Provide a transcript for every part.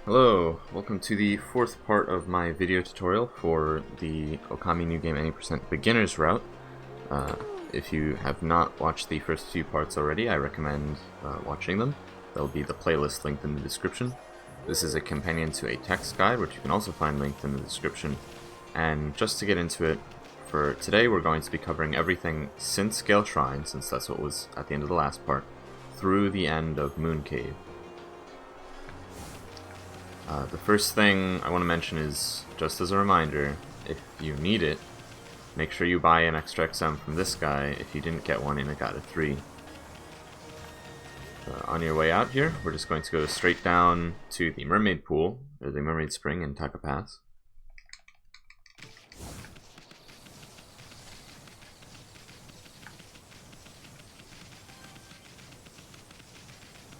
Hello, welcome to the fourth part of my video tutorial for the Okami New Game 80% Beginner's Route. If you have not watched the first few parts already, I recommend watching them. There'll be the playlist linked in the description. This is a companion to a text guide, which you can also find linked in the description. And just to get into it, for today we're going to be covering everything since Gale Shrine, since that's what was at the end of the last part, through the end of Moon Cave. The first thing I want to mention is, just as a reminder, if you need it, make sure you buy an extra XM from this guy if you didn't get one in Agata 3. On your way out here, we're just going to go straight down to the Mermaid Pool, or the Mermaid Spring in Taka Pass.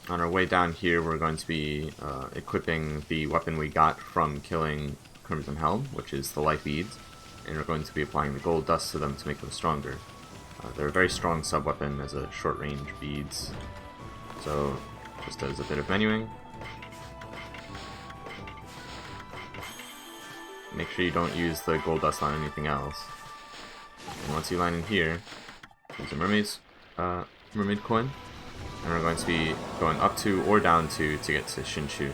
On our way down here, we're going to be equipping the weapon we got from killing Crimson Helm, which is the life beads, and we're going to be applying the gold dust to them to make them stronger. They're a very strong sub-weapon as a short-range beads, so just as a bit of menuing, make sure you don't use the gold dust on anything else. And once you land in here, there's a mermaid coin. And we're going to be going up to or down to get to Shinshu.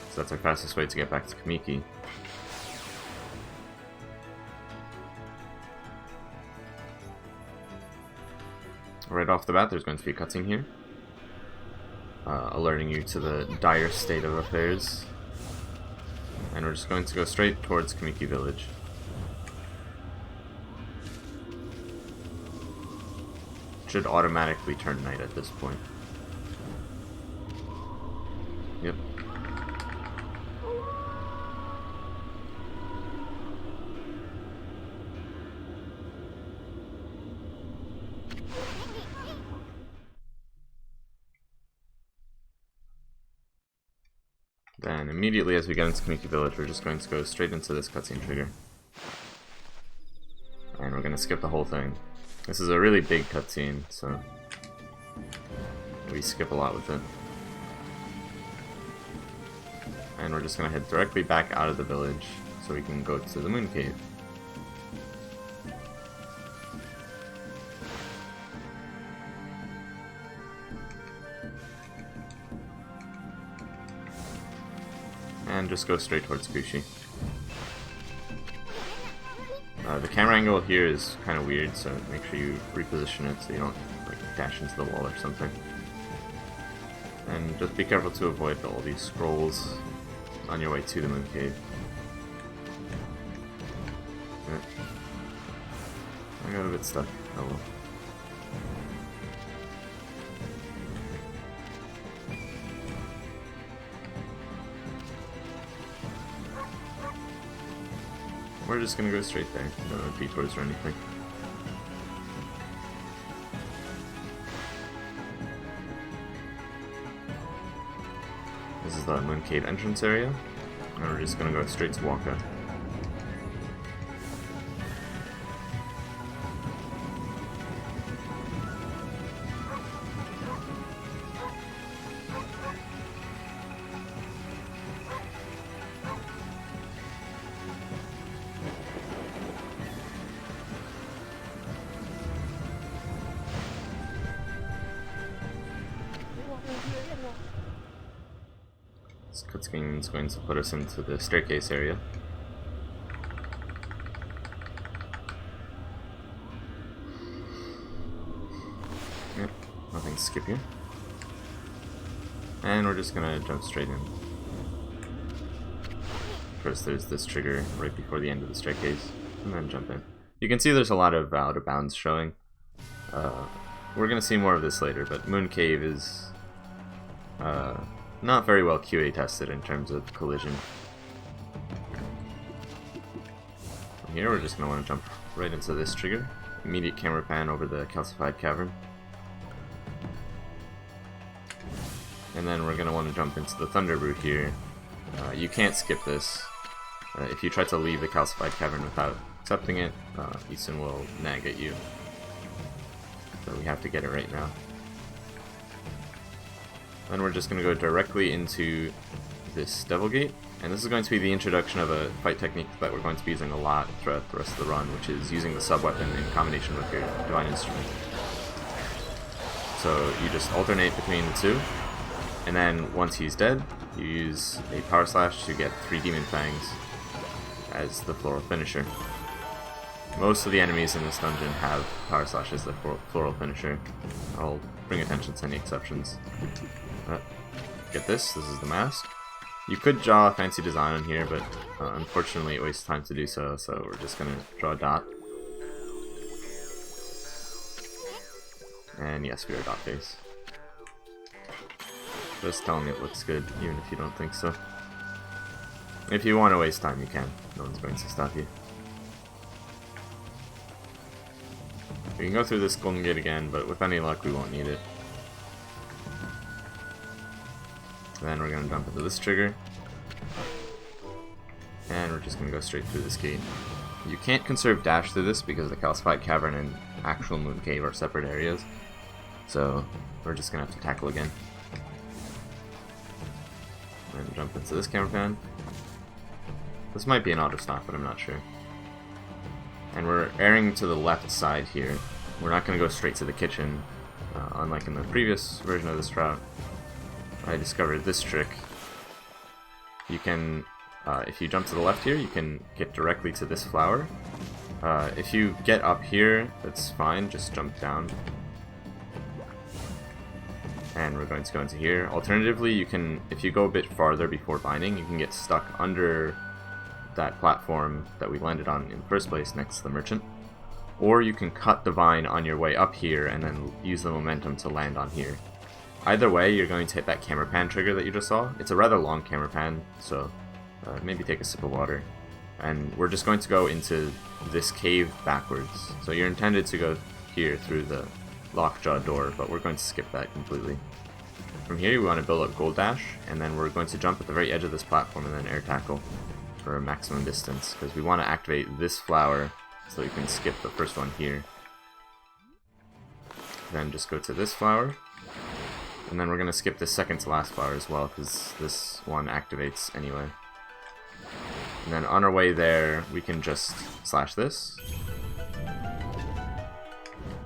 So that's our fastest way to get back to Kamiki. Right off the bat, there's going to be a cutscene here, alerting you to the dire state of affairs. And we're just going to go straight towards Kamiki Village. Should automatically turn night at this point. Yep. Then immediately as we get into Kamiki Village, we're just going to go straight into this cutscene trigger. And we're going to skip the whole thing. This is a really big cutscene, so we skip a lot with it. And we're just going to head directly back out of the village so we can go to the Moon Cave. And just go straight towards Kushi. The camera angle here is kind of weird, so make sure you reposition it so you don't like dash into the wall or something. And just be careful to avoid all these scrolls on your way to the Moon Cave. Yeah. I got a bit stuck. Oh well. We're just gonna go straight there, no detours or anything. This is the Moon Cave entrance area, and we're just gonna go straight to Waka. This cutscene is going to put us into the staircase area. Yep, nothing to skip here. And we're just gonna jump straight in. First there's this trigger right before the end of the staircase, and then jump in. You can see there's a lot of out of bounds showing. We're gonna see more of this later, but Moon Cave is not very well QA tested in terms of collision. From here we're just going to want to jump right into this trigger. Immediate camera pan over the Calcified Cavern. And then we're going to want to jump into the Thunder Route here. You can't skip this. If you try to leave the Calcified Cavern without accepting it, Isun will nag at you. So we have to get it right now. Then we're just going to go directly into this Devil Gate, and this is going to be the introduction of a fight technique that we're going to be using a lot throughout the rest of the run, which is using the sub-weapon in combination with your Divine Instrument. So you just alternate between the two, and then once he's dead, you use a Power Slash to get 3 Demon Fangs as the floral finisher. Most of the enemies in this dungeon have Power Slash as the floral finisher. I'll bring attention to any exceptions. Get this is the mask. You could draw a fancy design on here, but unfortunately it wastes time to do so, so we're just going to draw a dot. And yes, we are dot face. Just telling me it looks good, even if you don't think so. If you want to waste time, you can. No one's going to stop you. We can go through this golden gate again, but with any luck we won't need it. Then we're going to jump into this trigger. And we're just going to go straight through this gate. You can't conserve dash through this because the Calcified Cavern and actual Moon Cave are separate areas. So we're just going to have to tackle again. And jump into this camera pan. This might be an auto stop, but I'm not sure. And we're airing to the left side here. We're not going to go straight to the kitchen, unlike in the previous version of this route. I discovered this trick. You can, if you jump to the left here, you can get directly to this flower. If you get up here, that's fine, just jump down. And we're going to go into here. Alternatively, you can, if you go a bit farther before binding, you can get stuck under that platform that we landed on in the first place next to the merchant. Or you can cut the vine on your way up here and then use the momentum to land on here. Either way, you're going to hit that camera pan trigger that you just saw. It's a rather long camera pan, so maybe take a sip of water. And we're just going to go into this cave backwards. So you're intended to go here through the lockjaw door, but we're going to skip that completely. From here, we want to build up Gold Dash, and then we're going to jump at the very edge of this platform and then air tackle for a maximum distance, because we want to activate this flower so we can skip the first one here. Then just go to this flower, and then we're going to skip the second to last flower as well, because this one activates anyway. And then on our way there, we can just slash this.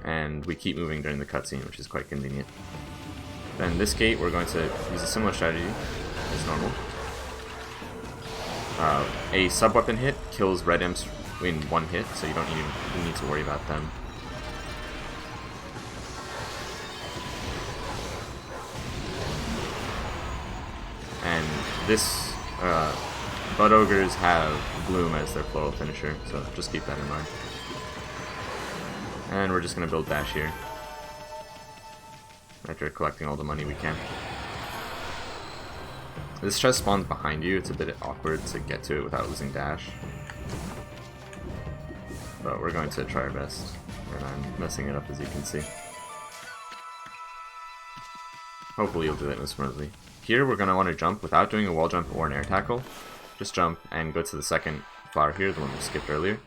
And we keep moving during the cutscene, which is quite convenient. Then this gate, we're going to use a similar strategy as normal. A sub-weapon hit kills red imps in one hit, so you don't even need to worry about them. And this, Bud Ogres have Bloom as their floral finisher, so just keep that in mind. And we're just going to build Dash here, after collecting all the money we can. This chest spawns behind you. It's a bit awkward to get to it without losing Dash. But we're going to try our best, and I'm messing it up as you can see. Hopefully you'll do that smoothly. Here we're going to want to jump without doing a wall jump or an air tackle. Just jump and go to the second flower here, the one we skipped earlier.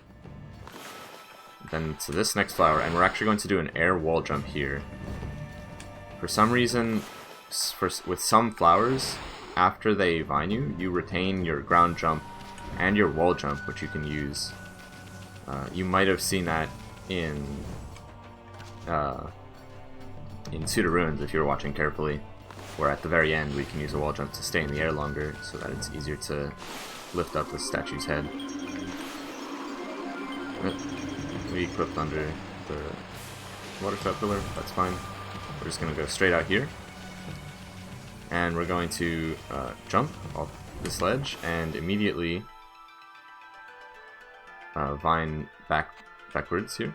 Then to this next flower, and we're actually going to do an air wall jump here. For some reason, with some flowers, after they vine you, you retain your ground jump and your wall jump, which you can use. You might have seen that in Pseudo Ruins if you were watching carefully, where at the very end we can use a wall jump to stay in the air longer, so that it's easier to lift up the statue's head. We equipped under the water trap pillar, that's fine. We're just going to go straight out here. And we're going to jump off this ledge and immediately vine backwards here.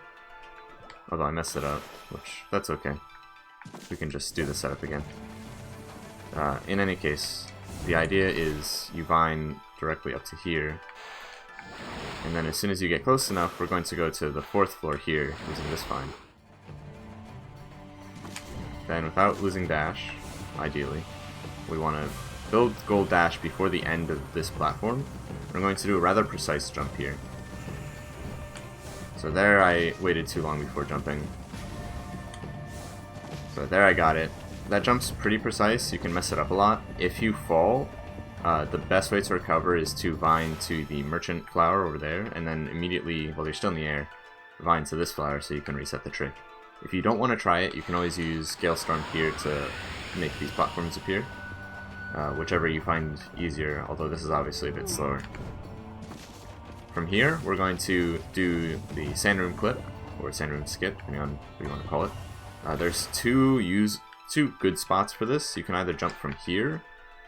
Although I messed it up, which that's okay. We can just do the setup again. In any case, the idea is you vine directly up to here. And then as soon as you get close enough, we're going to go to the 4th floor here using this vine. Then without losing Dash, ideally, we want to build Gold Dash before the end of this platform. We're going to do a rather precise jump here. So there I waited too long before jumping. So there I got it. That jump's pretty precise, you can mess it up a lot. If you fall, the best way to recover is to vine to the merchant flower over there, and then immediately, while you're still in the air, vine to this flower so you can reset the trick. If you don't want to try it, you can always use Gale Storm here to make these platforms appear. Whichever you find easier, although this is obviously a bit slower. From here, we're going to do the Sandroom clip, or Sandroom skip, depending on what you want to call it. There's two good spots for this. You can either jump from here,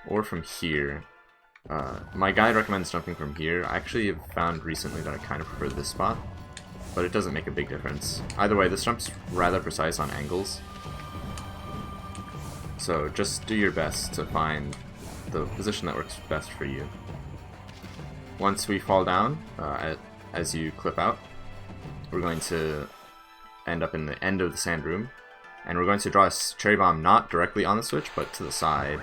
or from here. My guide recommends jumping from here. I actually have found recently that I kind of prefer this spot, but it doesn't make a big difference. Either way, this jump's rather precise on angles. So just do your best to find the position that works best for you. Once we fall down, as you clip out, we're going to end up in the end of the sand room, and we're going to draw a cherry bomb not directly on the switch, but to the side,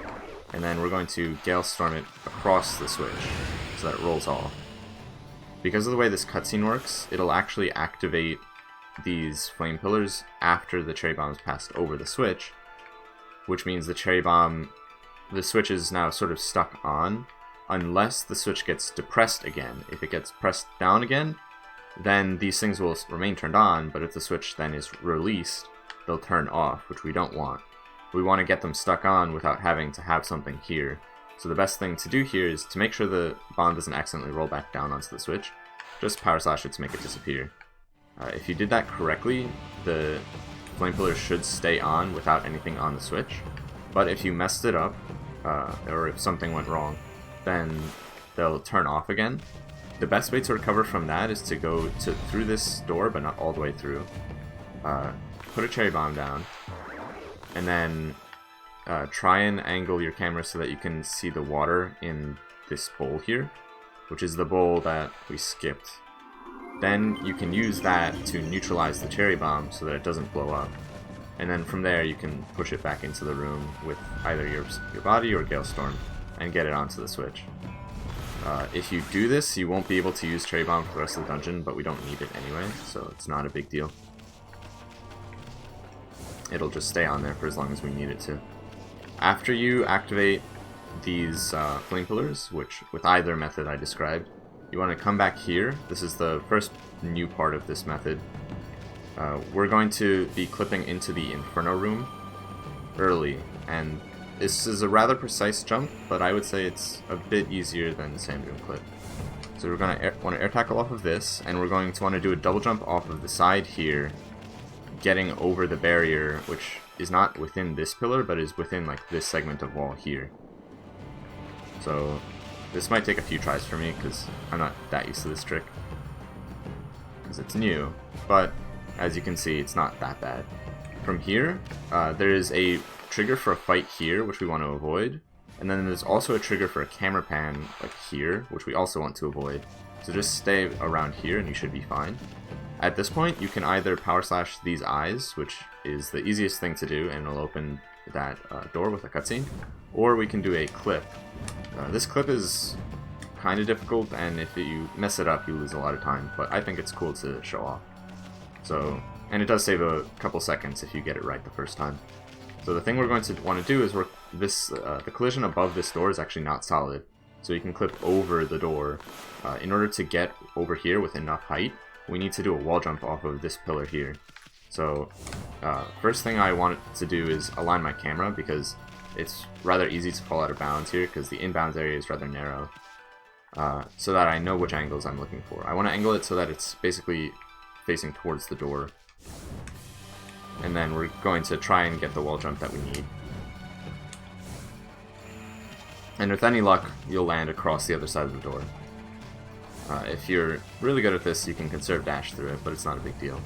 and then we're going to Gale Storm it across the switch, so that it rolls off. Because of the way this cutscene works, it'll actually activate these flame pillars after the cherry bomb is passed over the switch, which means the switch is now sort of stuck on, unless the switch gets depressed again. If it gets pressed down again, then these things will remain turned on, but if the switch then is released, they'll turn off, which we don't want. We want to get them stuck on without having to have something here. So the best thing to do here is to make sure the bomb doesn't accidentally roll back down onto the switch. Just power slash it to make it disappear. If you did that correctly, the flame pillar should stay on without anything on the switch. But if you messed it up, or if something went wrong, then they'll turn off again. The best way to recover from that is to go through this door, but not all the way through. Put a cherry bomb down, and then try and angle your camera so that you can see the water in this bowl here, which is the bowl that we skipped. Then you can use that to neutralize the cherry bomb so that it doesn't blow up. And then from there you can push it back into the room with either your body or Gale Storm and get it onto the switch. If you do this, you won't be able to use cherry bomb for the rest of the dungeon, but we don't need it anyway, so it's not a big deal. It'll just stay on there for as long as we need it to. After you activate these flame pillars, which with either method I described, you want to come back here. This is the first new part of this method. We're going to be clipping into the Inferno room early, and this is a rather precise jump, but I would say it's a bit easier than the sand room clip. So we're going to want to air tackle off of this, and we're going to want to do a double jump off of the side here, getting over the barrier, which is not within this pillar, but is within like this segment of wall here. So this might take a few tries for me, because I'm not that used to this trick, because it's new, but as you can see, it's not that bad. From here, there is a trigger for a fight here, which we want to avoid, and then there's also a trigger for a camera pan, like here, which we also want to avoid. So just stay around here and you should be fine. At this point, you can either power slash these eyes, which is the easiest thing to do, and it'll open that door with a cutscene, or we can do a clip. This clip is kind of difficult, and if you mess it up, you lose a lot of time, but I think it's cool to show off. So, and it does save a couple seconds if you get it right the first time. So the thing we're going to want to do is the collision above this door is actually not solid, so you can clip over the door. In order to get over here with enough height, we need to do a wall jump off of this pillar here. So first thing I want to do is align my camera, because it's rather easy to fall out of bounds here because the inbounds area is rather narrow, so that I know which angles I'm looking for. I want to angle it so that it's basically facing towards the door, and then we're going to try and get the wall jump that we need. And with any luck, you'll land across the other side of the door. If you're really good at this, you can conserve dash through it, but it's not a big deal.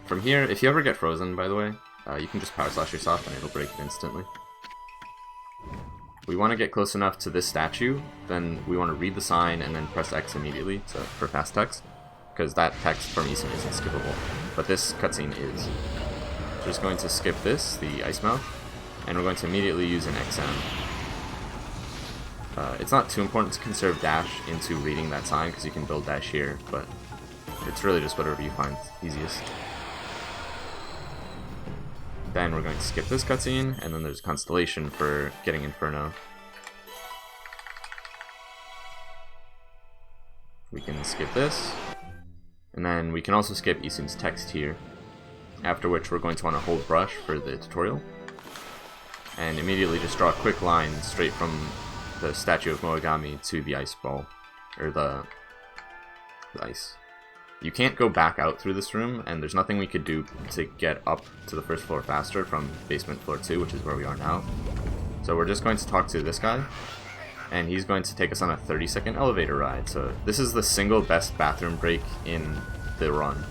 From here, if you ever get frozen, by the way, you can just power slash yourself and it'll break it instantly. We want to get close enough to this statue, then we want to read the sign and then press X immediately for fast text, because that text from Eason isn't skippable, but this cutscene is. We're just going to skip this, the ice mouth, and we're going to immediately use an XM. It's not too important to conserve dash into reading that sign, because you can build dash here, but it's really just whatever you find easiest. Then we're going to skip this cutscene, and then there's a constellation for getting Inferno. we can skip this. And then we can also skip Isun's text here. After which we're going to want to hold brush for the tutorial. And immediately just draw a quick line straight from the statue of Moegami to the ice ball. Or the ice. You can't go back out through this room, and there's nothing we could do to get up to the first floor faster from basement floor 2, which is where we are now. So we're just going to talk to this guy, and he's going to take us on a 30-second elevator ride. So this is the single best bathroom break in the run.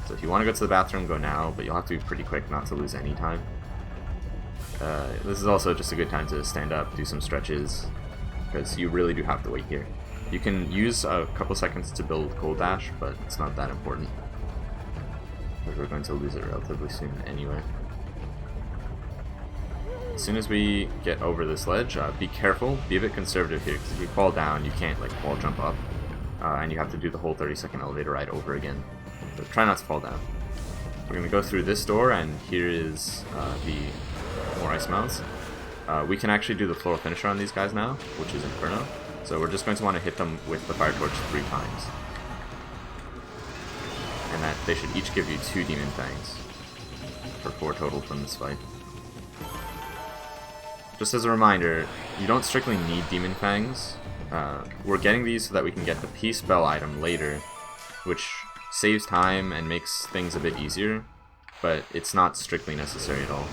So if you want to go to the bathroom, go now, but you'll have to be pretty quick not to lose any time. This is also just a good time to stand up, do some stretches, because you really do have to wait here. You can use a couple seconds to build Cold Dash, but it's not that important, because we're going to lose it relatively soon anyway. As soon as we get over this ledge, be careful, be a bit conservative here, because if you fall down, you can't like wall jump up, and you have to do the whole 30-second elevator ride over again. So try not to fall down. We're going to go through this door, and here is the more ice mounts. We can actually do the floral finisher on these guys now, which is Inferno. So we're just going to want to hit them with the fire torch 3 times. And that they should each give you 2 demon fangs for 4 total from this fight. Just as a reminder, you don't strictly need demon fangs. We're getting these so that we can get the peace bell item later, which saves time and makes things a bit easier, but it's not strictly necessary at all.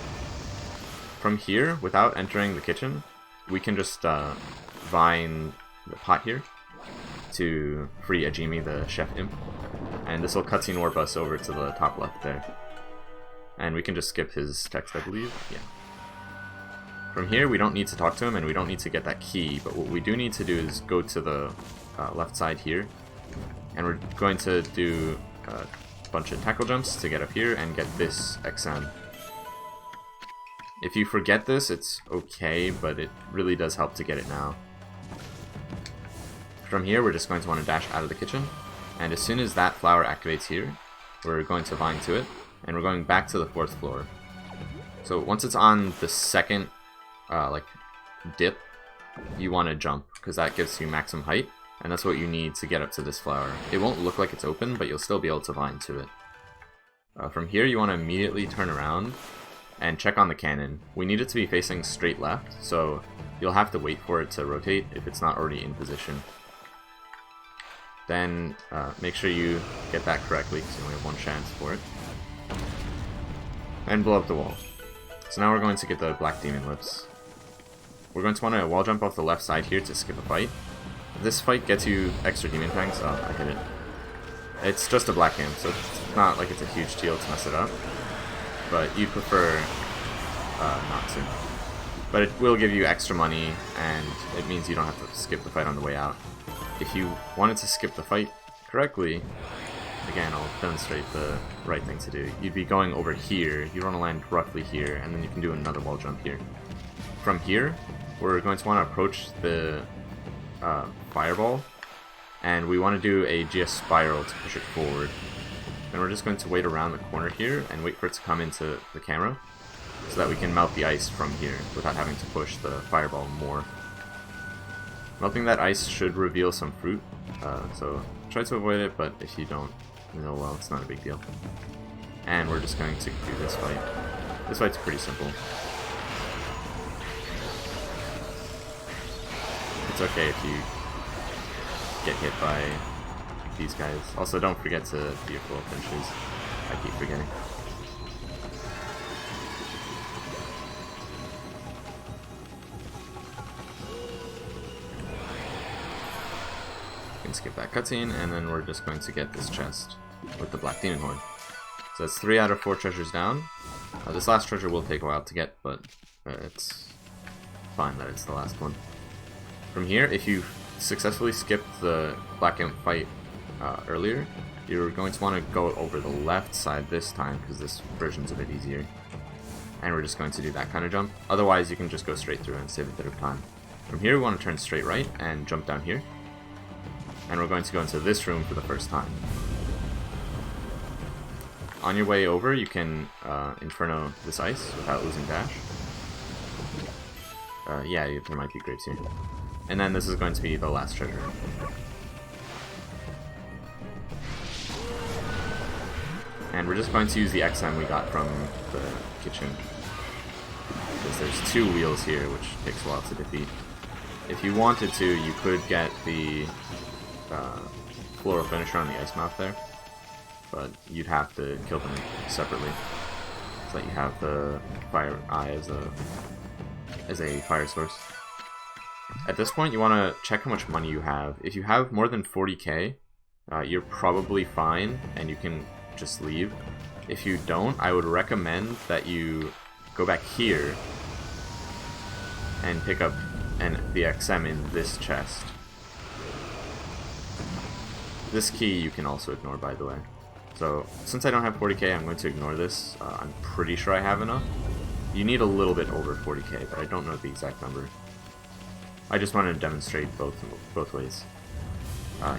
From here, without entering the kitchen, we can just vine the pot here to free Ajimi, the chef imp, and this will cutscene warp us over to the top left there. And we can just skip his text, I believe. Yeah. From here, we don't need to talk to him, and we don't need to get that key, but what we do need to do is go to the left side here, and we're going to do a bunch of tackle jumps to get up here and get this XM. If you forget this, it's okay, but it really does help to get it now. From here, we're just going to want to dash out of the kitchen, and as soon as that flower activates here, we're going to vine to it, and we're going back to the 4th floor. So once it's on the second dip, you want to jump, because that gives you maximum height, and that's what you need to get up to this flower. It won't look like it's open, but you'll still be able to vine to it. From here, you want to immediately turn around and check on the cannon. We need it to be facing straight left, so you'll have to wait for it to rotate if it's not already in position. Then make sure you get that correctly, because you only have 1 chance for it. And blow up the wall. So now we're going to get the Black Demon Lips. We're going to want to wall jump off the left side here to skip a fight. This fight gets you extra Demon Fangs. Oh, I hit it. It's just a Black Imp, so it's not like it's a huge deal to mess it up. But you prefer not to. But it will give you extra money, and it means you don't have to skip the fight on the way out. If you wanted to skip the fight correctly, again, I'll demonstrate the right thing to do. You'd be going over here, you want to land roughly here, and then you can do another wall jump here. From here, we're going to want to approach the fireball, and we want to do a GS spiral to push it forward. And we're just going to wait around the corner here and wait for it to come into the camera so that we can melt the ice from here without having to push the fireball more. Melting that ice should reveal some fruit, so try to avoid it, but if you don't, well, it's not a big deal. And we're just going to do this fight. This fight's pretty simple. It's okay if you get hit by these guys. Also, don't forget to do your full finishes. I keep forgetting. You can skip that cutscene, and then we're just going to get this chest with the Black Demon Horn. So that's 3 out of 4 treasures down. This last treasure will take a while to get, but it's fine that it's the last one. From here, if you successfully skipped the Black Imp fight earlier, you're going to want to go over the left side this time, because this version's a bit easier. And we're just going to do that kind of jump. Otherwise, you can just go straight through and save a bit of time. From here, we want to turn straight right and jump down here. And we're going to go into this room for the first time. On your way over, you can Inferno this ice without losing dash. Yeah, there might be grapes here. And then this is going to be the last treasure. And we're just going to use the XM we got from the kitchen. Because there's 2 wheels here, which takes a while to defeat. If you wanted to, you could get the floral finisher on the ice mouth there. But you'd have to kill them separately. So that you have the fire eye as a fire source. At this point, you want to check how much money you have. If you have more than 40k, you're probably fine, and you can just leave. If you don't, I would recommend that you go back here and pick up the XM in this chest. This key you can also ignore, by the way. So, since I don't have 40k, I'm going to ignore this. I'm pretty sure I have enough. You need a little bit over 40k, but I don't know the exact number. I just wanted to demonstrate both ways.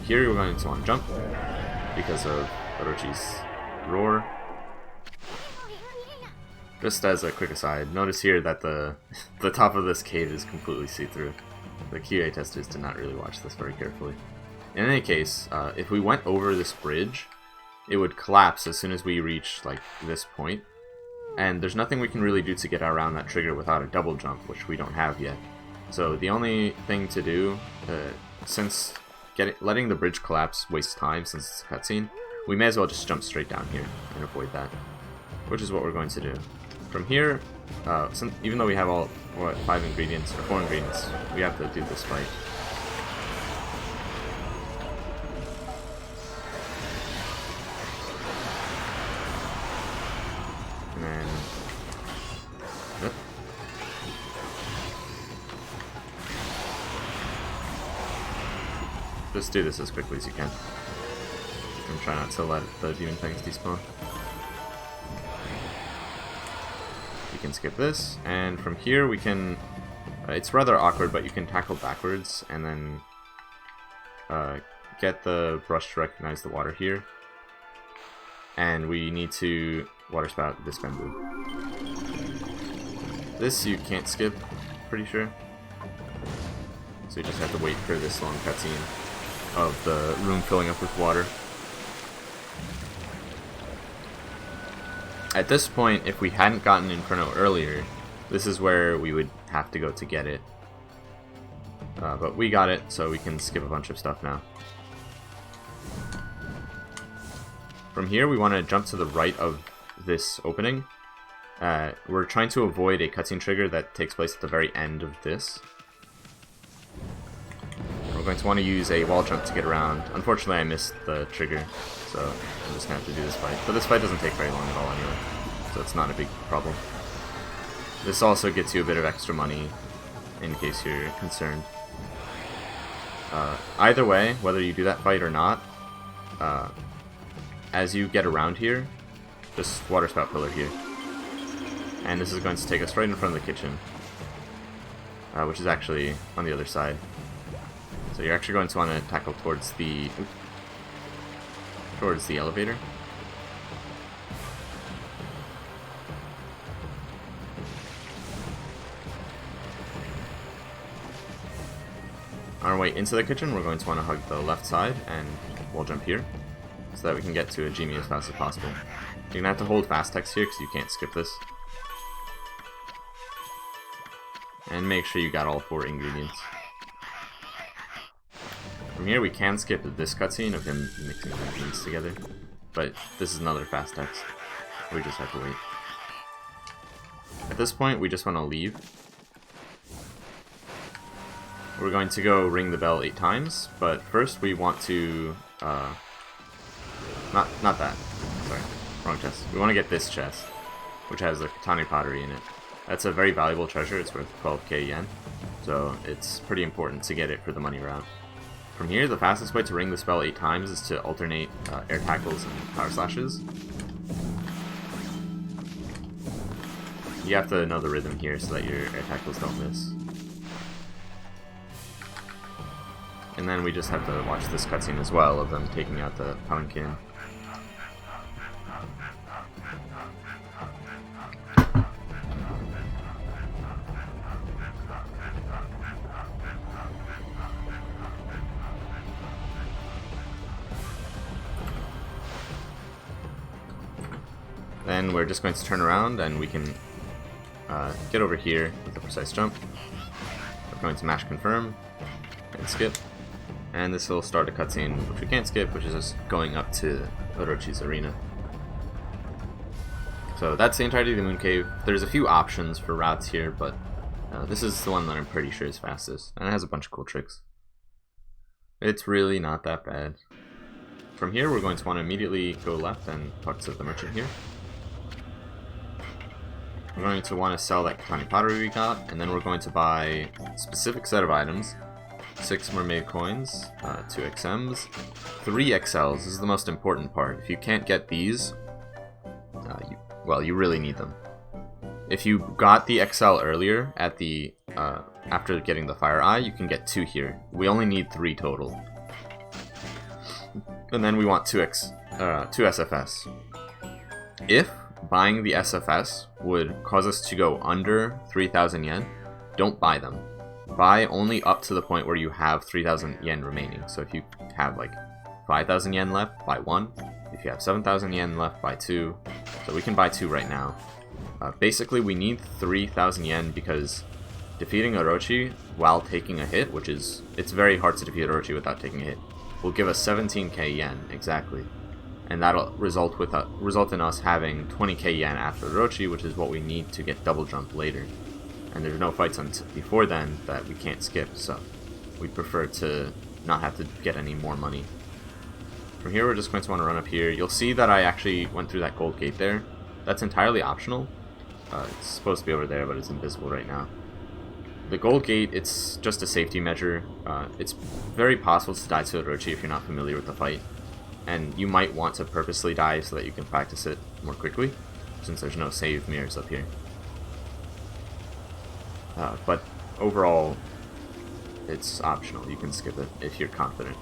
Here we're going to want to jump because of Orochi's roar. Just as a quick aside, notice here that the top of this cave is completely see-through. The QA testers did not really watch this very carefully. In any case, if we went over this bridge, it would collapse as soon as we reach like this point. And there's nothing we can really do to get around that trigger without a double jump, which we don't have yet. So the only thing to do, since letting the bridge collapse wastes time since it's a cutscene, we may as well just jump straight down here and avoid that, which is what we're going to do. From here, even though we have all 5 ingredients, or 4 ingredients, we have to do this fight. And then... just do this as quickly as you can. And try not to let the demon things despawn. You can skip this, and from here we can... it's rather awkward, but you can tackle backwards, and then get the brush to recognize the water here. And we need to water spout this bamboo. This you can't skip, pretty sure. So you just have to wait for this long cutscene of the room filling up with water. At this point, if we hadn't gotten Inferno earlier, this is where we would have to go to get it. But we got it, so we can skip a bunch of stuff now. From here, we want to jump to the right of this opening. We're trying to avoid a cutscene trigger that takes place at the very end of this. We're going to want to use a wall jump to get around. Unfortunately, I missed the trigger, so I'm just going to have to do this fight. But this fight doesn't take very long at all anyway, so it's not a big problem. This also gets you a bit of extra money, in case you're concerned. Either way, whether you do that fight or not, as you get around here, just water spout pillar here. And this is going to take us right in front of the kitchen, which is actually on the other side. So you're actually going to want to tackle towards the elevator. On our way into the kitchen, we're going to want to hug the left side, and we'll jump here, so that we can get to a Jimmy as fast as possible. You're going to have to hold fast text here, because you can't skip this. And make sure you got all 4 ingredients. From here, we can skip this cutscene of him mixing the ingredients together, but this is another fast text. We just have to wait. At this point, we just want to leave. We're going to go ring the bell 8 times, but first we want to... not that. Sorry, wrong chest. We want to get this chest, which has a Katani pottery in it. That's a very valuable treasure. It's worth 12k yen, so it's pretty important to get it for the money route. From here, the fastest way to ring the spell 8 times is to alternate air tackles and power slashes. You have to know the rhythm here so that your air tackles don't miss. And then we just have to watch this cutscene as well of them taking out the pumpkin. then we're just going to turn around and we can get over here with the precise jump. We're going to mash confirm and skip. And this will start a cutscene which we can't skip, which is just going up to Orochi's arena. So that's the entirety of the Moon Cave. There's a few options for routes here, but this is the one that I'm pretty sure is fastest. And it has a bunch of cool tricks. It's really not that bad. From here, we're going to want to immediately go left and talk to the merchant here. We're going to want to sell that Katani pottery we got, and then we're going to buy a specific set of items. 6 mermaid coins, 2 XMs, 3 XLs. This is the most important part. If you can't get these, you really need them. If you got the XL earlier at the after getting the fire eye, you can get 2 here. We only need 3 total. And then we want 2 SFS. If buying the SFS would cause us to go under 3,000 yen, don't buy them. Buy only up to the point where you have 3,000 yen remaining. So if you have like 5,000 yen left, buy 1. If you have 7,000 yen left, buy 2. So we can buy 2 right now. Basically, we need 3,000 yen because defeating Orochi while taking a hit, which is, it's very hard to defeat Orochi without taking a hit, will give us 17k yen exactly. And that'll result in us having 20k yen after Orochi, which is what we need to get double jump later. And there's no fights before then that we can't skip, so we prefer to not have to get any more money. From here, we're just going to want to run up here. You'll see that I actually went through that gold gate there. That's entirely optional. It's supposed to be over there, but it's invisible right now. The gold gate, it's just a safety measure. It's very possible to die to Orochi if you're not familiar with the fight. And you might want to purposely die so that you can practice it more quickly, since there's no save mirrors up here. But overall, it's optional. You can skip it if you're confident.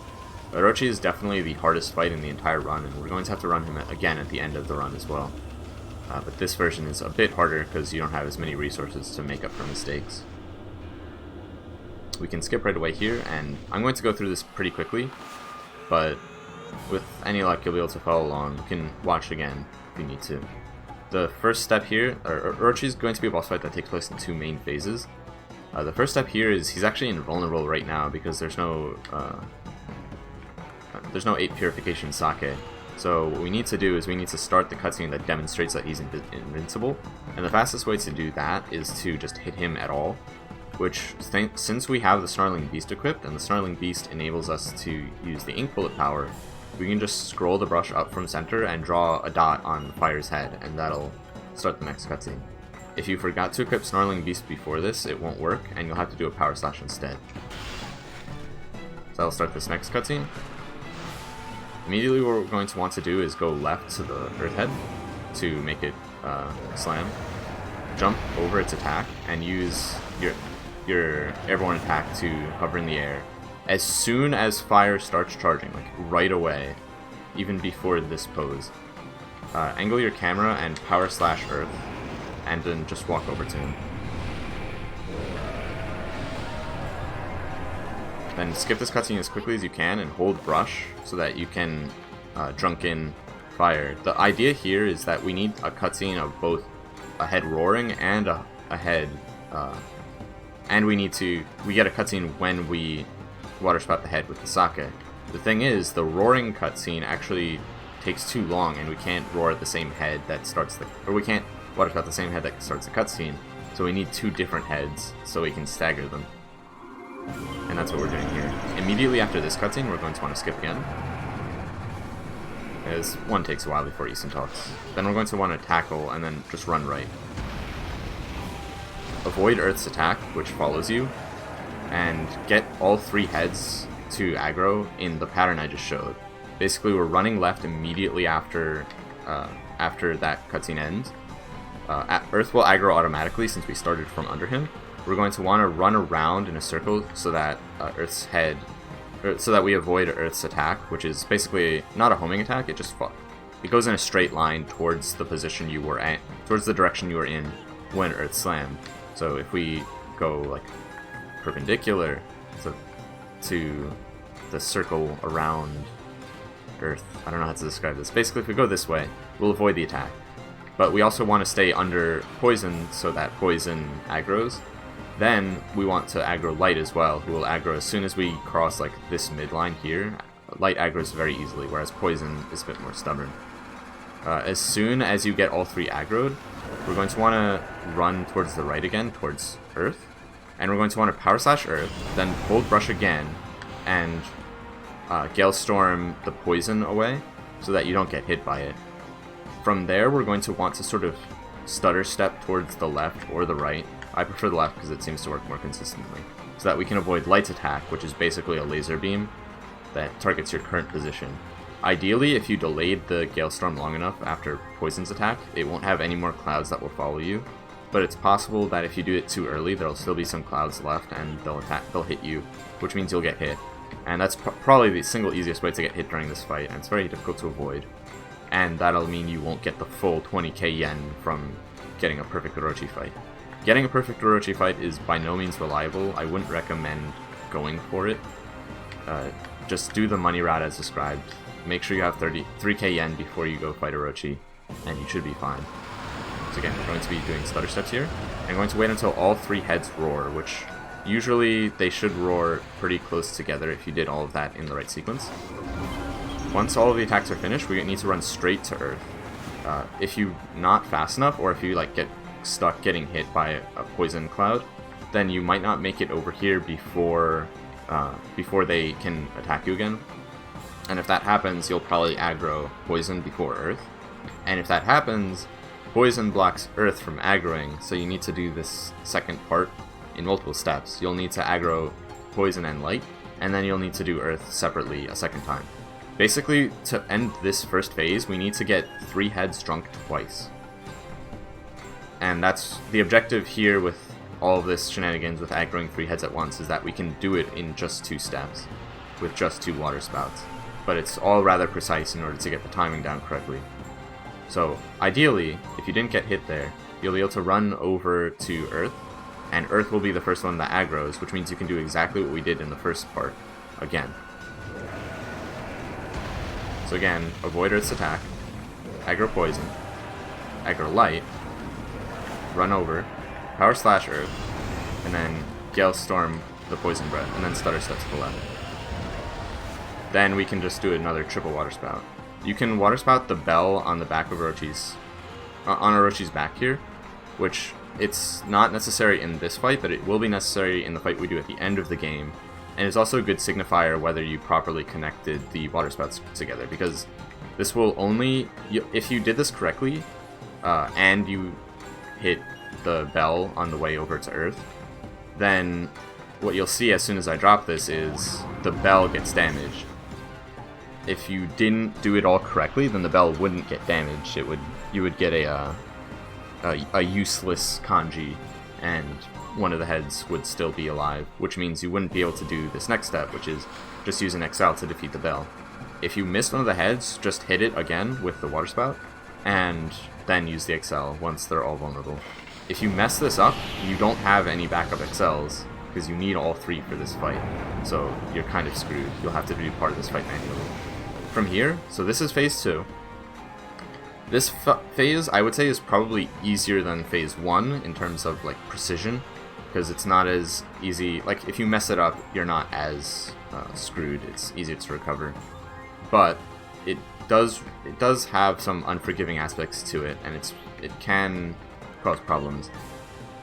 Orochi is definitely the hardest fight in the entire run, and we're going to have to run him again at the end of the run as well. But this version is a bit harder because you don't have as many resources to make up for mistakes. We can skip right away here, and I'm going to go through this pretty quickly, but with any luck you'll be able to follow along. You can watch again if you need to. The first step here, Orochi is going to be a boss fight that takes place in 2 main phases. The first step here is he's actually invulnerable right now because there's no 8 purification sake. So what we need to do is we need to start the cutscene that demonstrates that he's invincible, and the fastest way to do that is to just hit him at all, which since we have the Snarling Beast equipped, and the Snarling Beast enables us to use the ink bullet power, we can just scroll the brush up from center and draw a dot on Fire's head, and that'll start the next cutscene. If you forgot to equip Snarling Beast before this, it won't work, and you'll have to do a power slash instead. So that'll start this next cutscene. Immediately what we're going to want to do is go left to the Earth Head to make it slam, jump over its attack, and use your airborne attack to hover in the air. As soon as Fire starts charging, like right away, even before this pose, angle your camera and power slash Earth, and then just walk over to him. Then skip this cutscene as quickly as you can and hold brush so that you can drunken Fire. The idea here is that we need a cutscene of both a head roaring and a head, and we get a cutscene when we water spout the head with the sake. The thing is, the roaring cutscene actually takes too long, and we can't roar at the same head that starts we can't water spout the same head that starts the cutscene. So we need 2 different heads so we can stagger them. And that's what we're doing here. Immediately after this cutscene, we're going to want to skip again, as one takes a while before Easton talks. Then we're going to want to tackle and then just run right. Avoid Earth's attack, which follows you, and get all 3 heads to aggro in the pattern I just showed. Basically, we're running left immediately after that cutscene ends. Earth will aggro automatically since we started from under him. We're going to want to run around in a circle so that so that we avoid Earth's attack, which is basically not a homing attack. It goes in a straight line towards the position you were at, towards the direction you were in when Earth slammed. So if we go like perpendicular to the circle around Earth, I don't know how to describe this. Basically, if we go this way, we'll avoid the attack. but we also want to stay under poison so that poison aggroes. Then we want to aggro light as well, who will aggro as soon as we cross like this midline here. Light aggroes very easily, whereas poison is a bit more stubborn. As soon as you get all three aggroed, we're going to want to run towards the right again, towards Earth. And we're going to want to Power Slash Earth, then Bold Brush again, and Gale Storm the poison away, so that you don't get hit by it. From there, we're going to want to sort of stutter step towards the left or the right. I prefer the left because it seems to work more consistently, so that we can avoid Light's attack, which is basically a laser beam that targets your current position. Ideally, if you delayed the Gale Storm long enough after Poison's attack, it won't have any more clouds that will follow you, but it's possible that if you do it too early, there'll still be some clouds left and they'll hit you, which means you'll get hit. And that's probably the single easiest way to get hit during this fight, and it's very difficult to avoid. And that'll mean you won't get the full 20k yen from getting a perfect Orochi fight. Getting a perfect Orochi fight is by no means reliable. I wouldn't recommend going for it. Just do the money route as described. Make sure you have 3k yen before you go fight Orochi, and you should be fine. So again, we're going to be doing stutter steps here. I'm going to wait until all three heads roar, which usually they should roar pretty close together if you did all of that in the right sequence. Once all of the attacks are finished, we need to run straight to Earth. If you're not fast enough, or if you like get stuck getting hit by a poison cloud, then you might not make it over here before they can attack you again. And if that happens, you'll probably aggro poison before Earth. And if that happens, poison blocks Earth from aggroing, so you need to do this second part in multiple steps. You'll need to aggro poison and light, and then you'll need to do Earth separately a second time. Basically, to end this first phase, we need to get 3 heads drunk twice. And that's the objective here with all of this shenanigans with aggroing 3 heads at once, is that we can do it in just 2 steps, with just 2 water spouts. But it's all rather precise in order to get the timing down correctly. So, ideally, if you didn't get hit there, you'll be able to run over to Earth, and Earth will be the first one that aggroes, which means you can do exactly what we did in the first part, again. So again, avoid Earth's attack, aggro poison, aggro light, run over, Power Slash Earth, and then Gale Storm the poison breath, and then stutter step to the left. Then we can just do another triple water spout. You can water spout the bell on the back of Orochi's back here, which it's not necessary in this fight, but it will be necessary in the fight we do at the end of the game. And it's also a good signifier whether you properly connected the water spouts together, because this will only, if you did this correctly, and you hit the bell on the way over to Earth, then what you'll see as soon as I drop this is the bell gets damaged. If you didn't do it all correctly, then the bell wouldn't get damaged. You would get a useless kanji, and one of the heads would still be alive, which means you wouldn't be able to do this next step, which is just use an XL to defeat the bell. If you miss one of the heads, just hit it again with the water spout, and then use the XL once they're all vulnerable. If you mess this up, you don't have any backup XLs, because you need all 3 for this fight, so you're kind of screwed. You'll have to do part of this fight manually. From here, so this is phase 2. This phase, I would say, is probably easier than phase 1 in terms of like precision, because it's not as easy. Like, if you mess it up, you're not as screwed. It's easier to recover, but it does have some unforgiving aspects to it, and it can cause problems.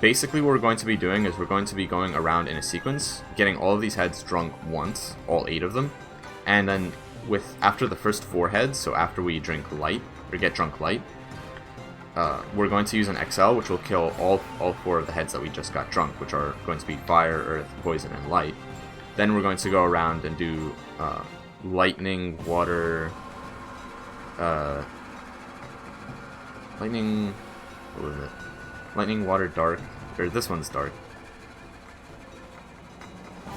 Basically, what we're going to be doing is we're going to be going around in a sequence, getting all of these heads drunk once, all 8 of them, and then after the first 4 heads, so after we drink light, or get drunk light, we're going to use an XL, which will kill all 4 of the heads that we just got drunk, which are going to be fire, earth, poison, and light. Then we're going to go around and do lightning, water, lightning, what was it? Lightning, water, dark, or this one's dark.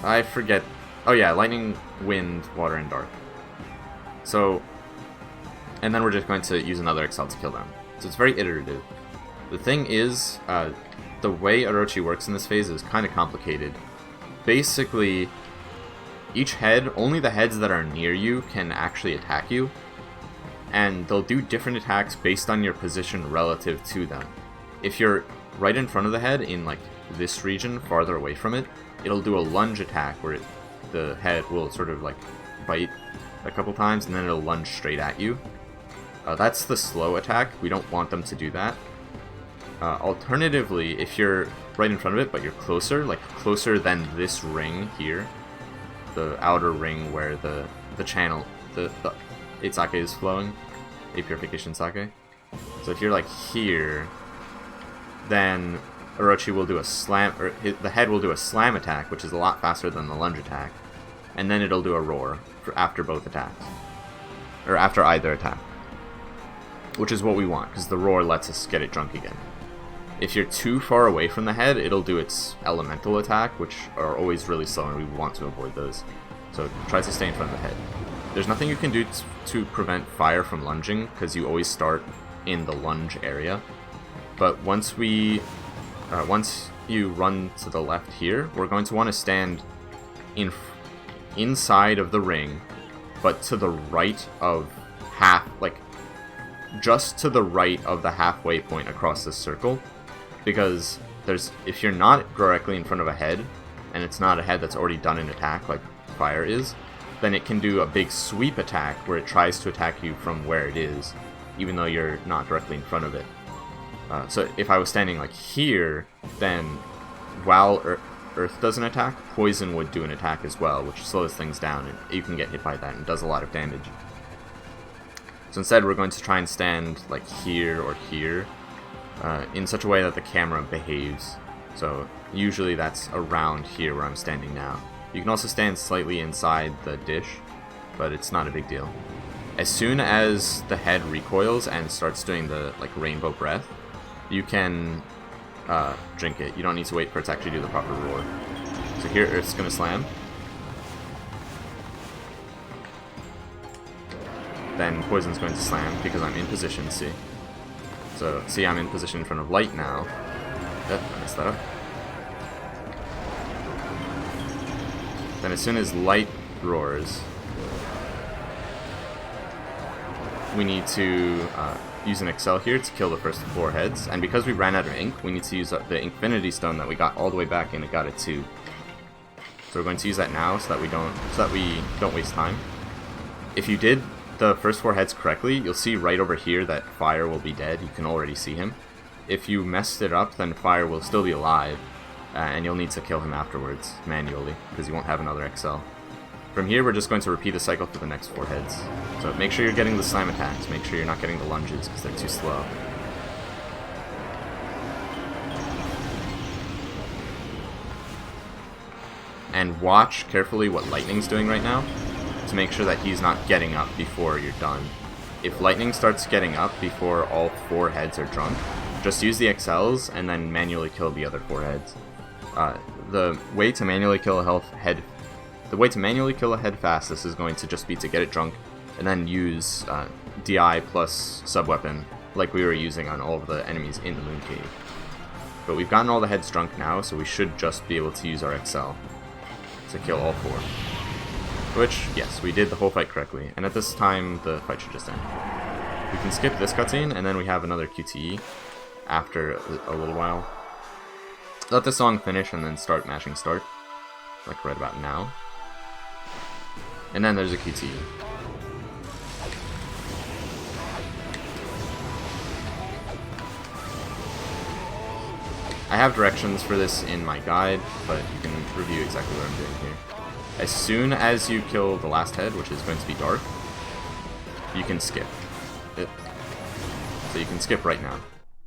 I forget. Oh yeah, lightning, wind, water, and dark. So, and then we're just going to use another XL to kill them. So it's very iterative. The thing is, the way Orochi works in this phase is kind of complicated. Basically, each head, only the heads that are near you can actually attack you. and they'll do different attacks based on your position relative to them. If you're right in front of the head in like this region, farther away from it, it'll do a lunge attack where the head will sort of like bite a couple times and then it'll lunge straight at you. That's the slow attack. We don't want them to do that. Alternatively, if you're right in front of it but you're closer, like closer than this ring here, the outer ring where the channel, the sake is flowing, a purification sake. So if you're like here, then Orochi will do a slam, or the head will do a slam attack, which is a lot faster than the lunge attack, and then it'll do a roar for after both attacks, or after either attack, which is what we want because the roar lets us get it drunk again. If you're too far away from the head, it'll do its elemental attack, which are always really slow, and we want to avoid those. So try to stay in front of the head. There's nothing you can do to prevent fire from lunging, because you always start in the lunge area. But once you run to the left here, we're going to want to stand inside of the ring, but to the right of just to the right of the halfway point across this circle. Because if you're not directly in front of a head, and it's not a head that's already done an attack like fire is, then it can do a big sweep attack where it tries to attack you from where it is, even though you're not directly in front of it. So if I was standing like here, then while Earth does an attack, Poison would do an attack as well, which slows things down, and you can get hit by that and does a lot of damage. So instead we're going to try and stand like here or here, in such a way that the camera behaves. So usually that's around here where I'm standing now. You can also stand slightly inside the dish, but it's not a big deal. As soon as the head recoils and starts doing the like rainbow breath, you can drink it. You don't need to wait for it to actually do the proper roar. So here Earth's gonna slam. Then Poison's going to slam because I'm in position, see? So, see, I'm in position in front of Light now. Yep, I messed that up. Then as soon as Light roars, we need to use an Excel here to kill the first 4 heads. And because we ran out of ink, we need to use the Infinity Stone that we got all the way back in. It got it 2. So we're going to use that now so that we don't waste time. If you did the first 4 heads correctly, you'll see right over here that Fire will be dead. You can already see him. If you messed it up, then Fire will still be alive, and you'll need to kill him afterwards, manually, because you won't have another XL. From here, we're just going to repeat the cycle for the next 4 heads. So make sure you're getting the slam attacks, make sure you're not getting the lunges, because they're too slow. And watch carefully what Lightning's doing right now, to make sure that he's not getting up before you're done. If Lightning starts getting up before all 4 heads are drunk, just use the XLs and then manually kill the other 4 heads. The way to manually kill a head fastest is going to just be to get it drunk and then use DI plus sub-weapon like we were using on all of the enemies in the Moon Cave. But we've gotten all the heads drunk now, so we should just be able to use our XL to kill all 4. Which, yes, we did the whole fight correctly, and at this time, the fight should just end. We can skip this cutscene, and then we have another QTE after a little while. Let the song finish, and then start mashing start, like right about now. And then there's a QTE. I have directions for this in my guide, but you can review exactly what I'm doing here. As soon as you kill the last head, which is going to be Dark, you can skip it. So you can skip right now,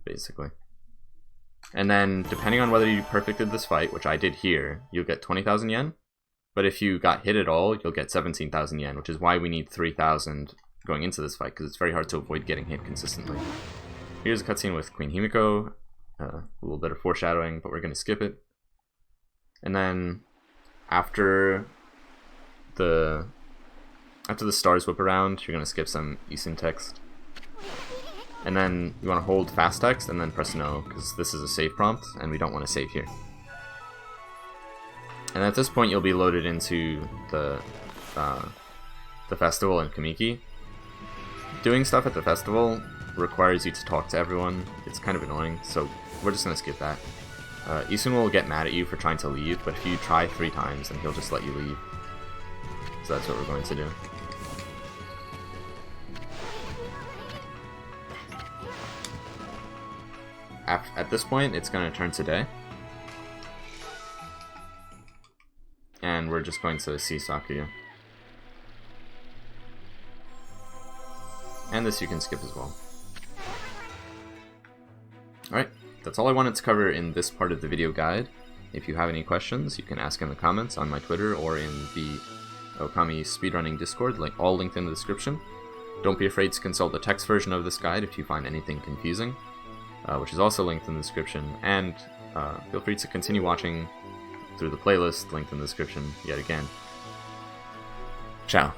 basically. And then, depending on whether you perfected this fight, which I did here, you'll get 20,000 yen. But if you got hit at all, you'll get 17,000 yen, which is why we need 3,000 going into this fight, because it's very hard to avoid getting hit consistently. Here's a cutscene with Queen Himiko, a little bit of foreshadowing, but we're going to skip it. And then, after the stars whip around, you're going to skip some Isun text. And then you want to hold fast text and then press no, because this is a save prompt, and we don't want to save here. And at this point you'll be loaded into the festival in Kamiki. Doing stuff at the festival requires you to talk to everyone. It's kind of annoying, so we're just gonna skip that. Isun will get mad at you for trying to leave, but if you try 3 times, then he'll just let you leave. So that's what we're going to do. At this point, it's going to turn to day. And we're just going to see Sakuya. And this you can skip as well. Alright, that's all I wanted to cover in this part of the video guide. If you have any questions, you can ask in the comments on my Twitter or in the Okami speedrunning Discord, all linked in the description. Don't be afraid to consult the text version of this guide if you find anything confusing, which is also linked in the description, and feel free to continue watching through the playlist linked in the description yet again. Ciao.